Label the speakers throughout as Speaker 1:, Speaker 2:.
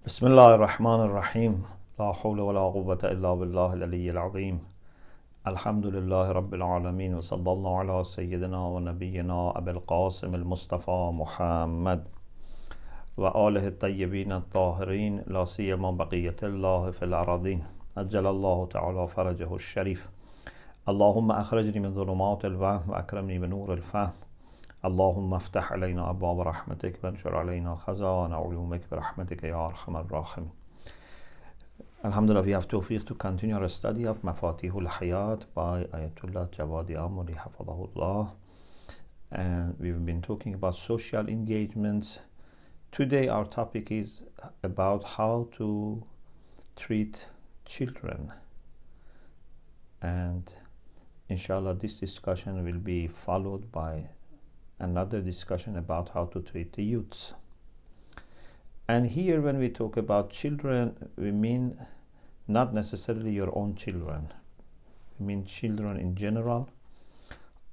Speaker 1: بسم الله الرحمن الرحيم لا حول ولا قوة إلا بالله العلي العظيم الحمد لله رب العالمين وصلى الله على سيدنا ونبينا أبي القاسم المصطفى محمد وآله الطيبين الطاهرين لا سيما بقية الله في الأراضين أجل الله تعالى فرجه الشريف اللهم أخرجني من ظلمات الوهم وأكرمني بنور الفهم اللهم افتح علينا أبواب رحمتك وانشر علينا خزائن علومك برحمتك يا أرحم الراحمين. Alhamdulillah, we have tawfiq to continue our study of Mafatihul Hayat by Ayatollah Jawadi Amuli Hafadahullah, and we've been talking about social engagements. Today our topic is about how to treat children, and inshallah this discussion will be followed by another discussion about how to treat the youths. And here when we talk about children, we mean not necessarily your own children, we mean children in general.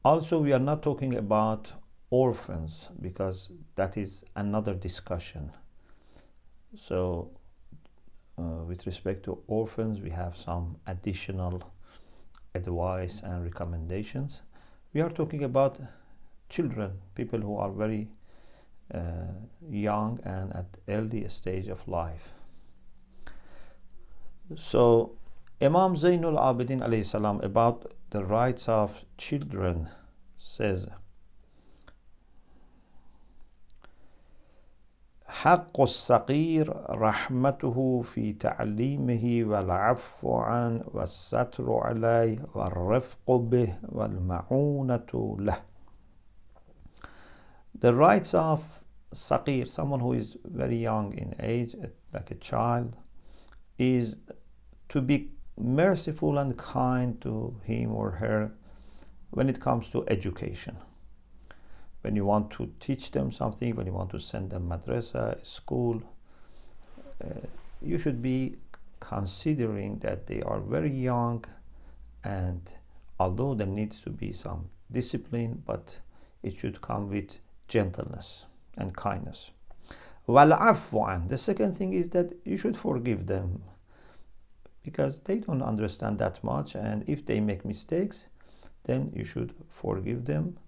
Speaker 1: Also, we are not talking about orphans because that is another discussion. So with respect to orphans, we have some additional advice and recommendations. We are talking about children, people who are very young and at early stage of life. So Imam Zainul Abidin alayhi salam about the rights of children says, حق الصغير رحمته في تعليمه والعفو عنه والستر عليه والرفق به والمعونة له. The rights of Saqir, someone who is very young in age, like a child, is to be merciful and kind to him or her when it comes to education. When you want to teach them something, when you want to send them madrasa, school, you should be considering that they are very young, and although there needs to be some discipline, but it should come with gentleness and kindness. The second thing is that you should forgive them because they don't understand that much, and if they make mistakes, then you should forgive them,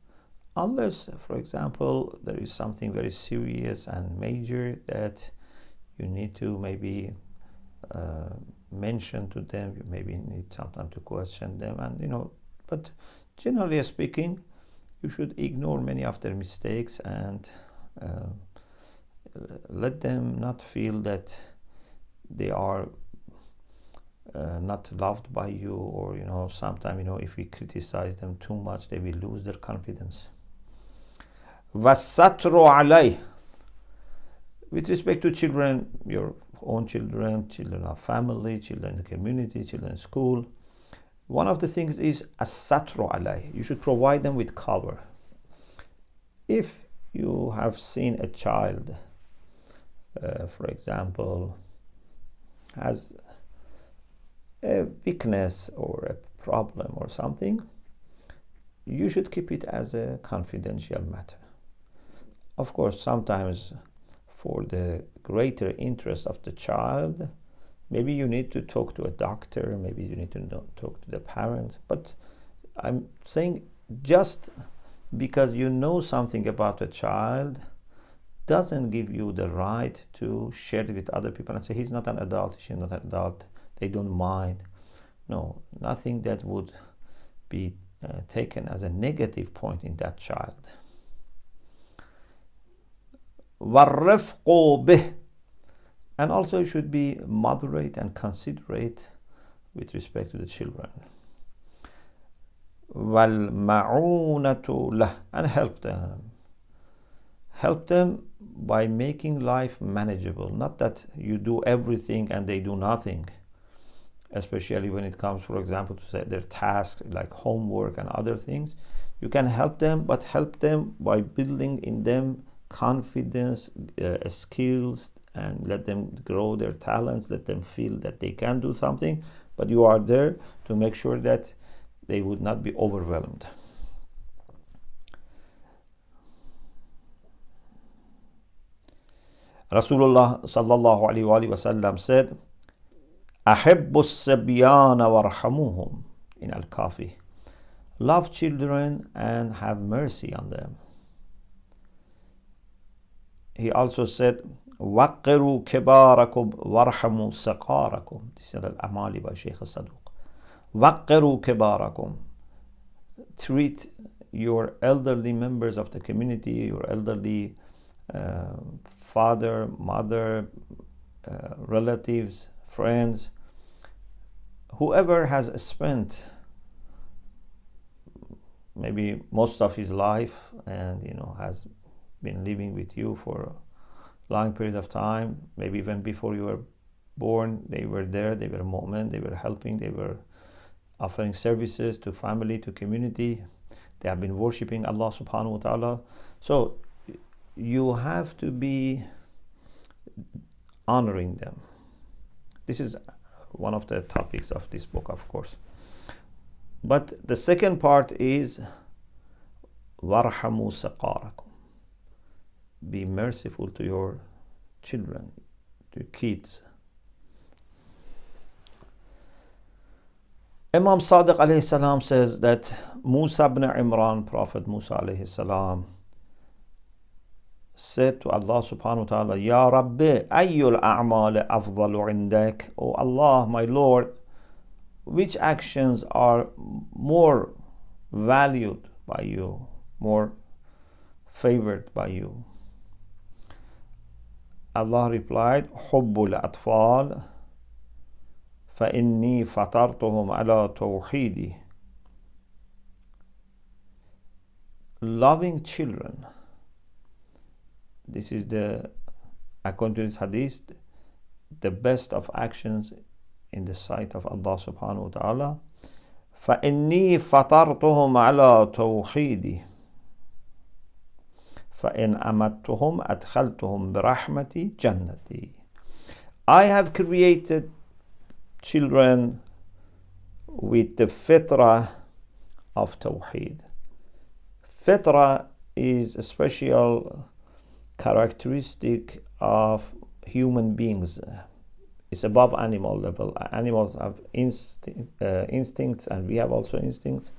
Speaker 1: unless, for example, there is something very serious and major that you need to maybe mention to them. You maybe need some time to question them, and but generally speaking, you should ignore many of their mistakes and let them not feel that they are not loved by you, or sometimes if we criticize them too much, they will lose their confidence. وَالسَّتْرُ عَلَيْهِ. With respect to children, your own children, children of family, children in the community, children in school, one of the things is as-satru alayh. You should provide them with cover. If you have seen a child, for example, has a weakness or a problem or something, you should keep it as a confidential matter. Of course, sometimes for the greater interest of the child, maybe you need to talk to a doctor, maybe you need to talk to the parents, but I'm saying just because you know something about a child doesn't give you the right to share it with other people and say he's not an adult, she's not an adult, they don't mind. No, nothing that would be taken as a negative point in that child. وَالرِّفْقُ بِهِ. And also you should be moderate and considerate with respect to the children. وَالْمَعُونَةُ لَهُ. And help them. Help them by making life manageable. Not that you do everything and they do nothing. Especially when it comes, for example, to say their tasks like homework and other things. You can help them, but help them by building in them confidence, skills, and let them grow their talents, let them feel that they can do something, but you are there to make sure that they would not be overwhelmed. Rasulullah sallallahu alaihi wasallam said, أحب الصبيان وارحموهم in Al-Kafi. Love children and have mercy on them. He also said, وقروا كباركم وارحموا صغاركم. This is Al-Amali by Sheikh Saduq. وقروا كباركم. Treat your elderly members of the community, your elderly father, mother, relatives, friends, whoever has spent maybe most of his life and has been living with you for a long period of time, maybe even before you were born, they were there, they were mu'min, they were helping, they were offering services to family, to community, they have been worshipping Allah subhanahu wa ta'ala. So you have to be honoring them. This is one of the topics of this book, of course. But the second part is وَارْحَمُوا سَقَارَكُمْ. Be merciful to your children, to kids. Imam Sadiq alayhi salam says that Musa ibn Imran, Prophet Musa alayhi salam, said to Allah subhanahu wa ta'ala, Ya Rabbi, ayyul a'mal afdalu indak. Oh Allah, my Lord, which actions are more valued by you, more favored by you? Allah replied, Hubbul atfal, fa inni fatartuhum ala tawheedi. Loving children. This is according to this hadith, the best of actions in the sight of Allah subhanahu wa ta'ala. فَإِنِّي فَطَرْتُهُمْ عَلَى تَوْحِيدِي فَإِنْ أَمَدْتُهُمْ أَدْخَلْتُهُمْ بِرَحْمَتِي جَنَّتِي. I have created children with the fitrah of Tawheed. Fitrah is a special characteristic of human beings. It's above animal level. Animals have instincts, and we have also instincts.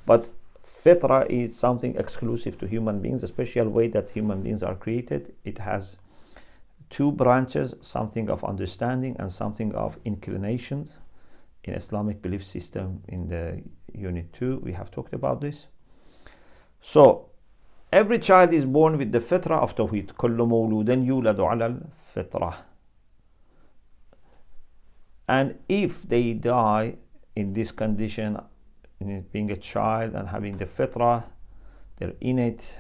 Speaker 1: But fitra is something exclusive to human beings, a special way that human beings are created. It has two branches, something of understanding and something of inclination. In Islamic belief system, in the unit 2, we have talked about this. So, every child is born with the fitrah of Tawheed. كل مولود يولد على الفطرة. And if they die in this condition, in being a child and having the fitrah, their innate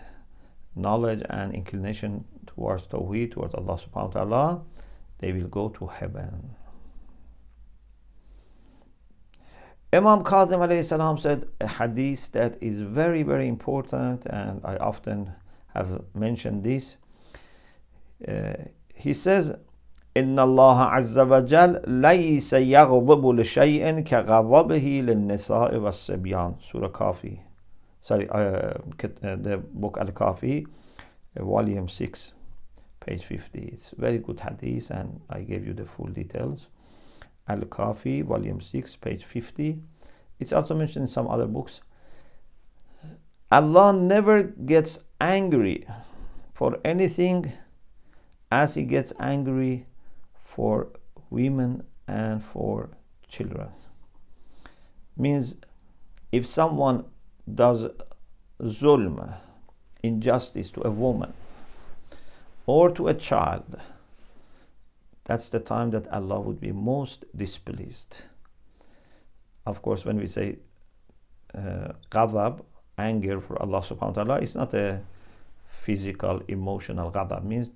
Speaker 1: knowledge and inclination towards Tawheed, towards Allah subhanahu wa ta'ala, they will go to heaven. Imam Kazim alayhi salam said a hadith that is very, very important, and I often have mentioned this. He says, إن الله عز وجل ليس يغضب لشيء كغضبه للنساء والصبيان. Surah Kafi. Sorry, the book Al-Kafi, volume 6, page 50. It's a very good hadith, and I gave you the full details. Al-Kafi, volume 6, page 50. It's also mentioned in some other books. Allah never gets angry for anything as He gets angry for women and for children. Means if someone does zulm, injustice to a woman or to a child, that's the time that Allah would be most displeased. Of course, when we say ghadab, anger for Allah subhanahu wa ta'ala, it's not a physical, emotional ghadab. Means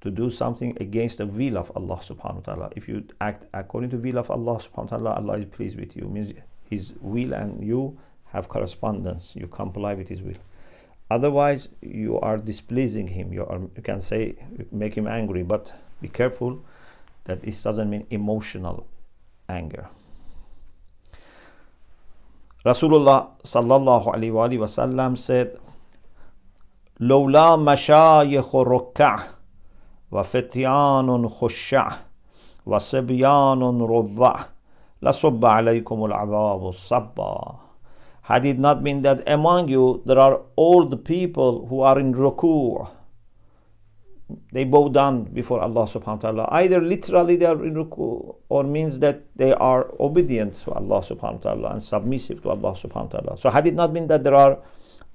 Speaker 1: to do something against the will of Allah subhanahu wa ta'ala. If you act according to the will of Allah subhanahu wa ta'ala, Allah is pleased with you. Means His will and you have correspondence. You comply with His will. Otherwise, you are displeasing Him. You can say, make Him angry, but be careful that this doesn't mean emotional anger. Rasulullah sallallahu alaihi wasallam said, لولا مشايخ الركع وفتيان خشع وصبيان رضع لصب عليكم العذاب صبا. Had it not been that among you there are old people who are in ruku', they bow down before Allah subhanahu wa ta'ala. Either literally they are in ruku' or means that they are obedient to Allah subhanahu wa ta'ala and submissive to Allah subhanahu wa ta'ala. So had it not been that there are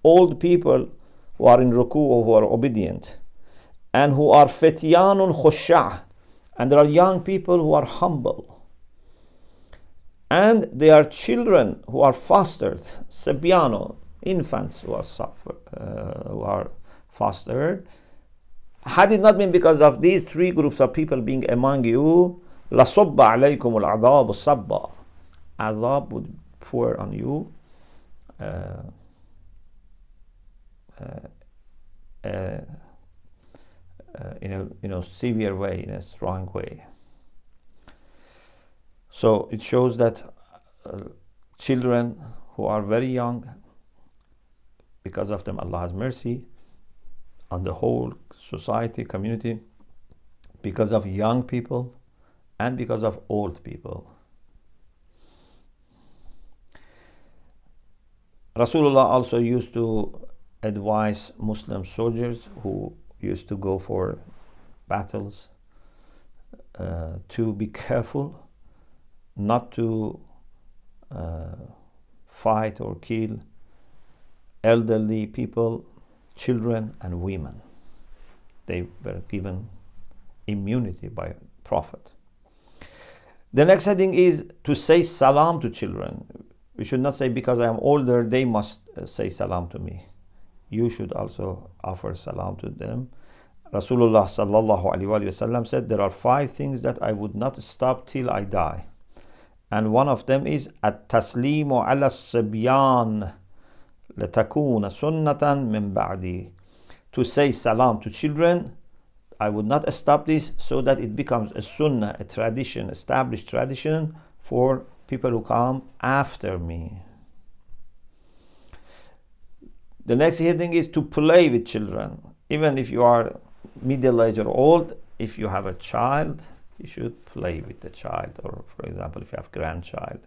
Speaker 1: old people who are in ruku' or who are obedient, and who are fetyanun khusha', and there are young people who are humble, and they are children who are fostered, sebiano, infants who are fostered. Had it not been because of these three groups of people being among you, لَصُبَّ عَلَيْكُمُ الْعَذَابُ صَبًّا, Azab would pour on you in a severe way, in a strong way. So it shows that children who are very young, because of them Allah has mercy on the whole society, community, because of young people and because of old people. Rasulullah also used to advise Muslim soldiers who used to go for battles to be careful not to fight or kill elderly people, children and women. They were given immunity by Prophet. The next heading is to say salam to children. We should not say because I am older they must say salam to me. You should also offer salam to them. Rasulullah sallallahu alaihi wasallam said there are 5 things that I would not stop till I die, and one of them is at-taslimu ala as-sibyan latakuna sunnatan min ba'di. To say salam to children, I would not stop this so that it becomes a sunnah, a tradition, established tradition for people who come after me. The next heading is to play with children. Even if you are middle-aged or old, if you have a child, you should play with the child. Or for example, if you have a grandchild.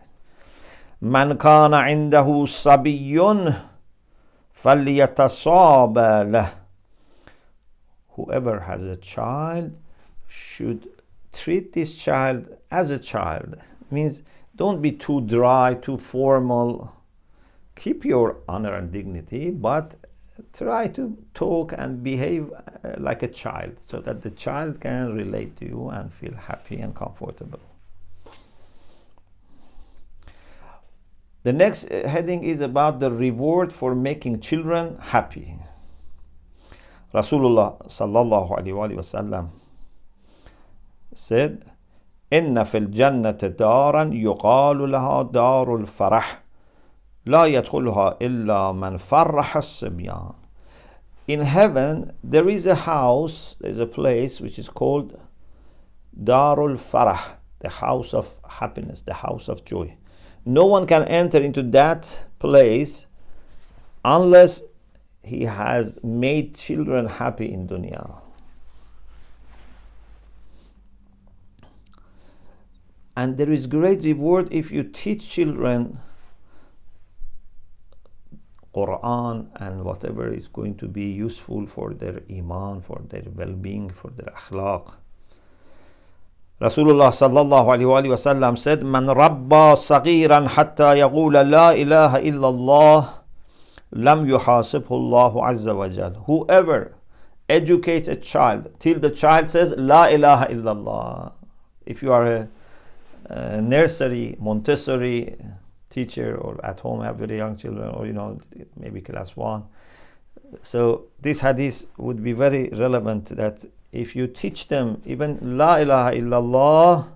Speaker 1: Man kana indahu sabiyyun falyatasaba lah. Whoever has a child should treat this child as a child. Means don't be too dry, too formal. Keep your honor and dignity, but try to talk and behave like a child so that the child can relate to you and feel happy and comfortable. The next heading is about the reward for making children happy. Rasulullah sallallahu alaihi wasallam said, "Inna fil jannati daran yuqalu laha darul farah, la yadkhuluha illa man farraha as-sibyan." In heaven there is a house, there is a place which is called Darul Farah, the house of happiness, the house of joy. No one can enter into that place unless he has made children happy in dunya. And there is great reward if you teach children Quran and whatever is going to be useful for their iman, for their well-being, for their akhlaq. Rasulullah sallallahu alaihi wasallam said, "Man rabba saghiran hatta yaqula la ilaha illallah, lam yuhasibhu Allahu azza wa jal." Whoever educates a child till the child says la ilaha illallah. If you are a nursery, Montessori teacher, or at home have very young children, or maybe class 1, so this hadith would be very relevant, that if you teach them even la ilaha illallah,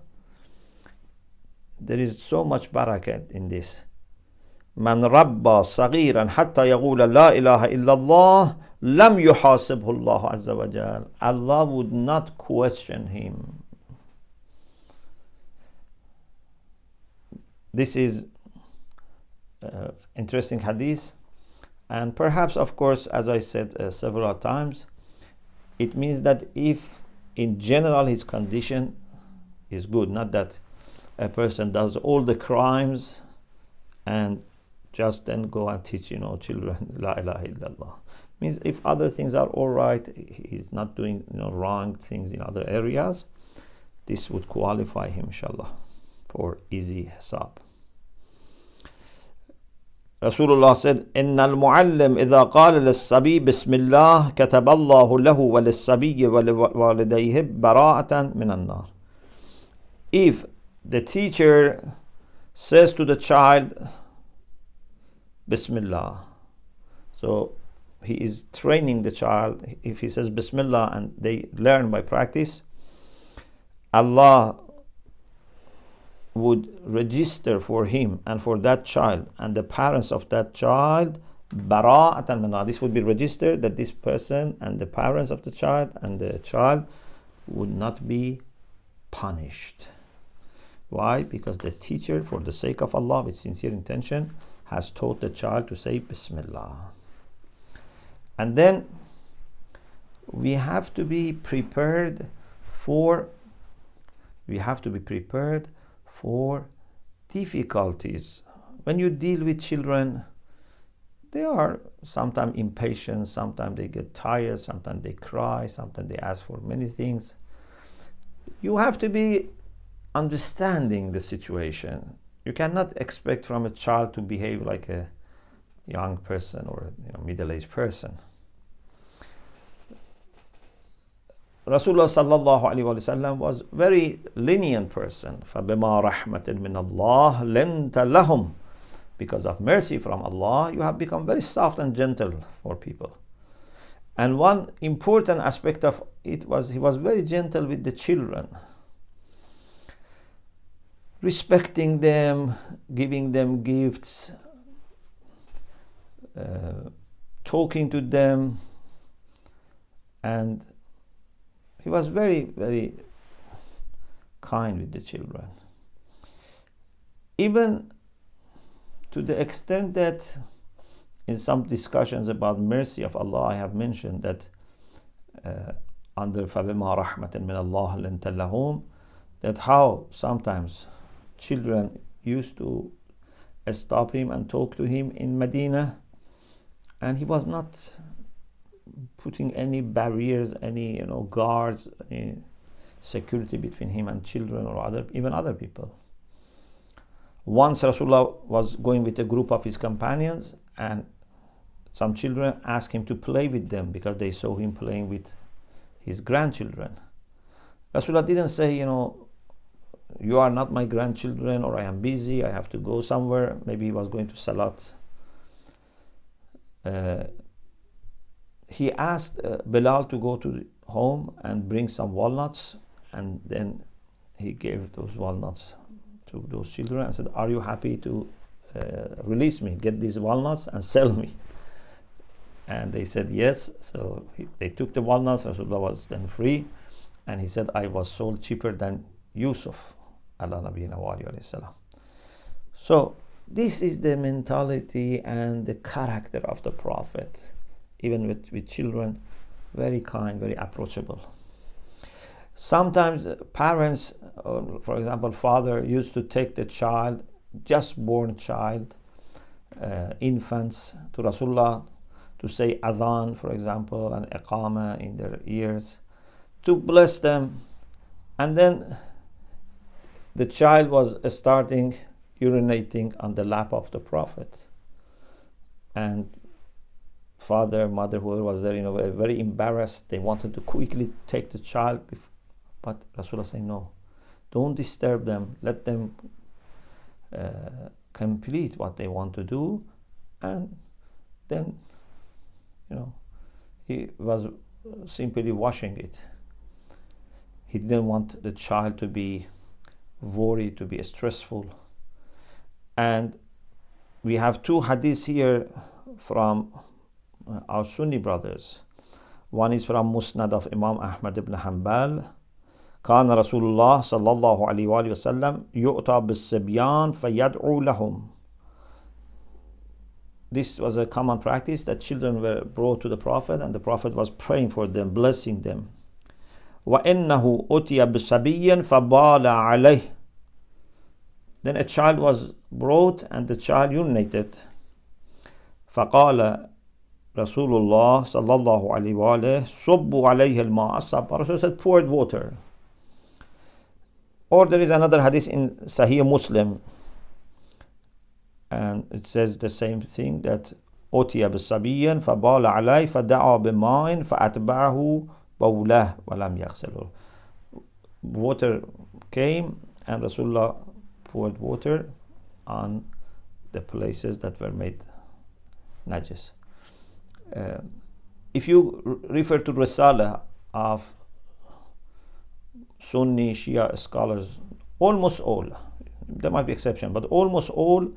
Speaker 1: there is so much barakat in this. Man rabba saghiran hatta yaqula la ilaha illallah, lam yuhasibhu Allah azza wa jal. Allah would not question him. This is interesting hadith, and perhaps, of course, as I said several times, it means that if in general his condition is good. Not that a person does all the crimes and just then go and teach children La ilaha illallah. Means if other things are all right, he's not doing wrong things in other areas, this would qualify him inshallah for easy hisab. Rasulullah said, إن المعلم إذا قال للصبي بسم الله كتب الله له وللصبي ولوالديه براءة من النار. If the teacher says to the child Bismillah, so he is training the child. If he says Bismillah and they learn by practice, Allah would register for him and for that child and the parents of that child bara'atan min nar. This would be registered that this person and the parents of the child and the child would not be punished. Why? Because the teacher, for the sake of Allah, with sincere intention, has taught the child to say Bismillah. And then we have to be prepared for difficulties. When you deal with children, they are sometimes impatient, sometimes they get tired, sometimes they cry, sometimes they ask for many things. You have to be understanding the situation. You cannot expect from a child to behave like a young person or middle-aged person. Rasulullah sallallahu alaihi wasallam was very lenient person. فَبِمَا رَحْمَةٍ مِّنَ اللَّهِ لَنْتَ لَهُمْ. Because of mercy from Allah, you have become very soft and gentle for people. And one important aspect of it was he was very gentle with the children, respecting them, giving them gifts, talking to them, and he was very, very kind with the children. Even to the extent that in some discussions about mercy of Allah, I have mentioned that under فَبِمَا رَحْمَةٍ مِّنَ اللَّهِ لَنْتَ لَهُمْ, that how sometimes children used to stop him and talk to him in Medina, and he was not putting any barriers, any guards, any security between him and children or even other people. Once Rasulullah was going with a group of his companions, and some children asked him to play with them because they saw him playing with his grandchildren. Rasulullah didn't say, you are not my grandchildren, or I am busy, I have to go somewhere. Maybe he was going to Salat. He asked Bilal to go to home and bring some walnuts, and then he gave those walnuts to those children and said, are you happy to release me, get these walnuts and sell me? And they said yes. So they took the walnuts. Rasulullah was then free, and he said, I was sold cheaper than Yusuf ala nabiyina wa alayhi salam. So this is the mentality and the character of the Prophet. Even with children, very kind, very approachable. Sometimes parents, for example, father used to take the child, just born child, infants, to Rasulullah to say adhan, for example, and iqama in their ears, to bless them. And then the child was starting urinating on the lap of the Prophet. And father, mother, whoever was there, were very embarrassed. They wanted to quickly take the child, but Rasulullah said, no, don't disturb them. Let them complete what they want to do. And then, he was simply washing it. He didn't want the child to be worried, to be stressful. And we have two hadiths here from our Sunni brothers. One is from Musnad of Imam Ahmad ibn Hanbal. كان رسول الله صلى الله عليه وآله وسلم يؤتى بالصبيان فيدعو لهم. This was a common practice that children were brought to the Prophet and the Prophet was praying for them, blessing them. وَإِنَّهُ أُتِيَ بِصَبِيٍّ فَبَالَ عَلَيْهِ. Then a child was brought and the child urinated. فَقَالَ رسول الله صلى الله عليه وآله صُبُّوا عليه الماء الصَّبَّ. Rasul said, poured water. Or there is another hadith in Sahih Muslim, and it says the same thing, that أُتِيَ بِالصَّبِيٍّ فَبَالَ عَلَيْهِ فَدَعَى بِمَاءٍ فَأَتْبَعَهُ بَوْلَهُ وَلَمْ يَغْسِلْهُ. Water came and Rasulullah poured water on the places that were made najis. If you refer to Risala of Sunni Shia scholars, almost all, there might be exception, but almost all,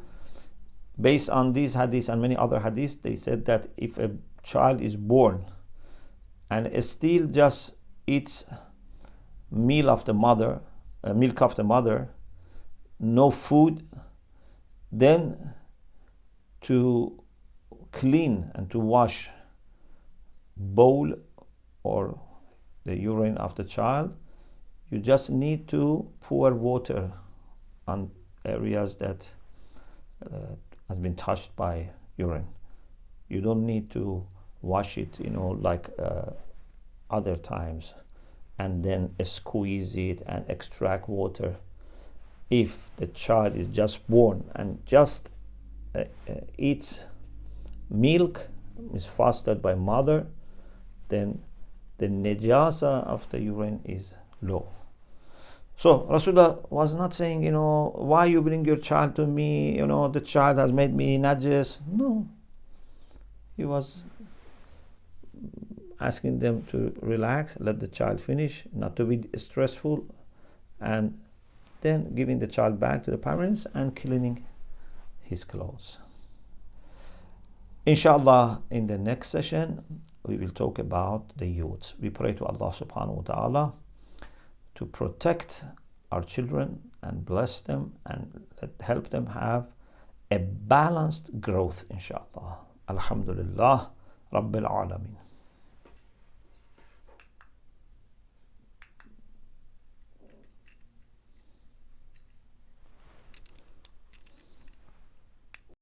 Speaker 1: based on these hadiths and many other hadiths, they said that if a child is born and still just eats milk of the mother, no food, then to clean and to wash bowl or the urine of the child, you just need to pour water on areas that has been touched by urine. You don't need to wash it, like other times, and then squeeze it and extract water. If the child is just born and just eats milk, is fostered by mother, then the najasa of the urine is low. So Rasulullah was not saying, why you bring your child to me, the child has made me najis. No. He was asking them to relax, let the child finish, not to be stressful, and then giving the child back to the parents and cleaning his clothes. Inshallah, in the next session, we will talk about the youths. We pray to Allah subhanahu wa ta'ala to protect our children and bless them and help them have a balanced growth, inshallah. Alhamdulillah Rabbil Alameen.